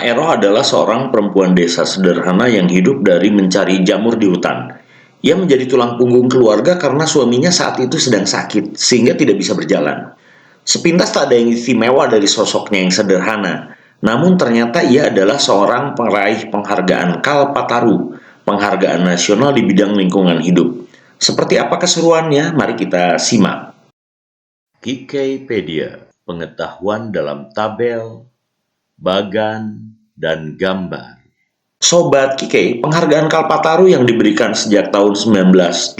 Ero adalah seorang perempuan desa sederhana yang hidup dari mencari jamur di hutan. Ia menjadi tulang punggung keluarga karena suaminya saat itu sedang sakit, sehingga tidak bisa berjalan. Sepintas tak ada yang istimewa dari sosoknya yang sederhana, namun ternyata ia adalah seorang peraih penghargaan Kalpataru, penghargaan nasional di bidang lingkungan hidup. Seperti apa keseruannya? Mari kita simak. Wikipedia, pengetahuan dalam tabel, bagan, dan gambar. Sobat Kike, penghargaan Kalpataru yang diberikan sejak tahun 1981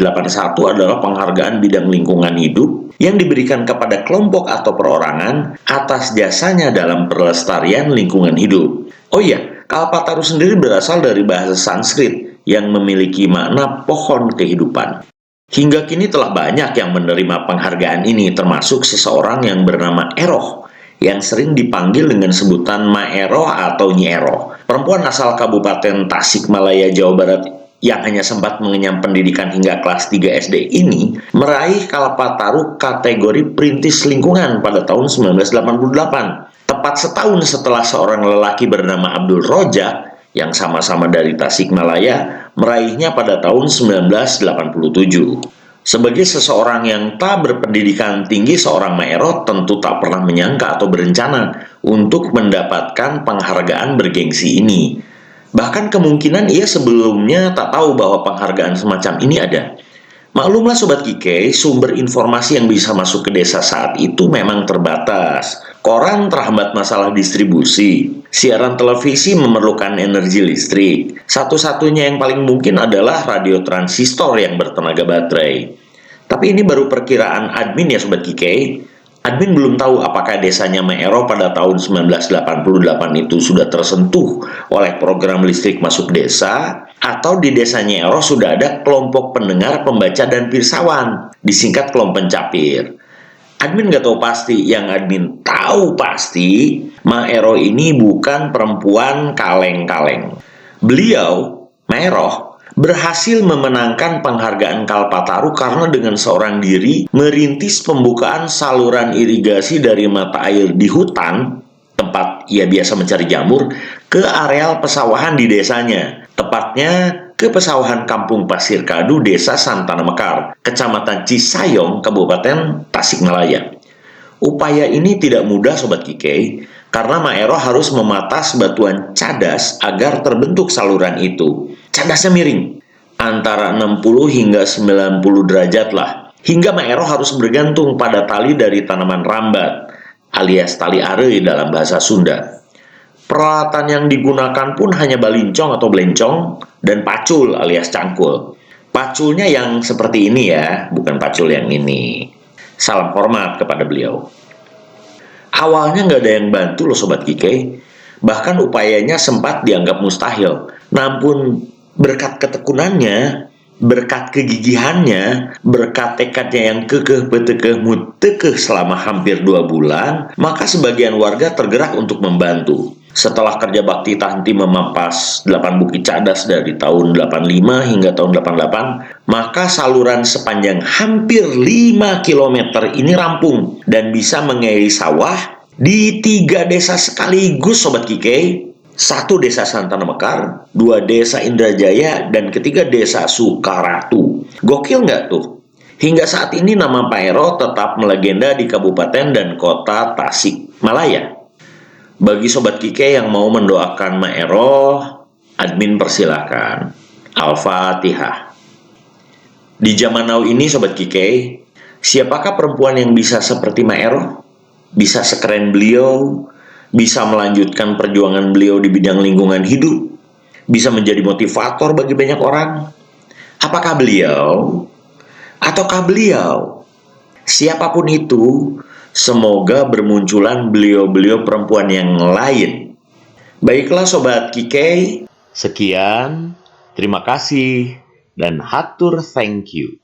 adalah penghargaan bidang lingkungan hidup yang diberikan kepada kelompok atau perorangan atas jasanya dalam pelestarian lingkungan hidup. Oh iya, Kalpataru sendiri berasal dari bahasa Sanskrit yang memiliki makna pohon kehidupan. Hingga kini telah banyak yang menerima penghargaan ini, termasuk seseorang yang bernama Eroh, yang sering dipanggil dengan sebutan Ma Eroh atau Nyi Eroh. Perempuan asal Kabupaten Tasikmalaya, Jawa Barat yang hanya sempat mengenyam pendidikan hingga kelas 3 SD ini meraih Kalpataru kategori perintis lingkungan pada tahun 1988. Tepat setahun setelah seorang lelaki bernama Abdul Rojak yang sama-sama dari Tasikmalaya meraihnya pada tahun 1987. Sebagai seseorang yang tak berpendidikan tinggi, seorang Maero tentu tak pernah menyangka atau berencana untuk mendapatkan penghargaan bergengsi ini. Bahkan kemungkinan ia sebelumnya tak tahu bahwa penghargaan semacam ini ada. Maklumlah Sobat Kike, sumber informasi yang bisa masuk ke desa saat itu memang terbatas. Koran terhambat masalah distribusi. Siaran televisi memerlukan energi listrik. Satu-satunya yang paling mungkin adalah radio transistor yang bertenaga baterai. Tapi ini baru perkiraan admin ya Sobat Kike. Admin belum tahu apakah desanya Maero pada tahun 1988 itu sudah tersentuh oleh program listrik masuk desa, atau di desanya Ero sudah ada kelompok pendengar, pembaca, dan pirsawan, disingkat kelompok pencapir. Admin nggak tahu pasti, yang admin tahu pasti, Maero ini bukan perempuan kaleng-kaleng. Beliau, Maero, berhasil memenangkan penghargaan Kalpataru karena dengan seorang diri merintis pembukaan saluran irigasi dari mata air di hutan, tempat ia biasa mencari jamur, ke areal pesawahan di desanya. Tepatnya ke pesawahan Kampung Pasir Kadu, Desa Santana Mekar, Kecamatan Cisayong, Kabupaten Tasikmalaya. Upaya ini tidak mudah Sobat Kike, karena Maero harus mematas batuan cadas agar terbentuk saluran itu. Cadasnya miring, antara 60 hingga 90 derajat lah. Hingga Maero harus bergantung pada tali dari tanaman rambat, alias tali are dalam bahasa Sunda. Peralatan yang digunakan pun hanya balincong atau belencong dan pacul alias cangkul. Paculnya yang seperti ini ya, bukan pacul yang ini. Salam hormat kepada beliau. Awalnya nggak ada yang bantu loh Sobat Kike. Bahkan upayanya sempat dianggap mustahil. Namun berkat ketekunannya, berkat kegigihannya, berkat tekadnya yang kekeh petekeh mutekeh selama hampir 2 bulan, maka sebagian warga tergerak untuk membantu. Setelah kerja bakti tak henti memampas 8 bukit cadas dari tahun 85 hingga tahun 88, maka saluran sepanjang hampir 5 km ini rampung dan bisa mengairi sawah di 3 desa sekaligus Sobat Kike. 1 desa Santana Mekar, 2 desa Indrajaya, dan ketiga desa Sukaratu. Gokil nggak tuh? Hingga saat ini nama Maero tetap melegenda di Kabupaten dan Kota Tasikmalaya. Bagi Sobat Kike yang mau mendoakan Maero, admin persilahkan. Al-Fatihah. Di zaman now ini Sobat Kike, siapakah perempuan yang bisa seperti Maero? Bisa sekeren beliau? Bisa melanjutkan perjuangan beliau di bidang lingkungan hidup? Bisa menjadi motivator bagi banyak orang? Apakah beliau? Ataukah beliau? Siapapun itu, semoga bermunculan beliau-beliau perempuan yang lain. Baiklah Sobat Kike, sekian, terima kasih, dan hatur thank you.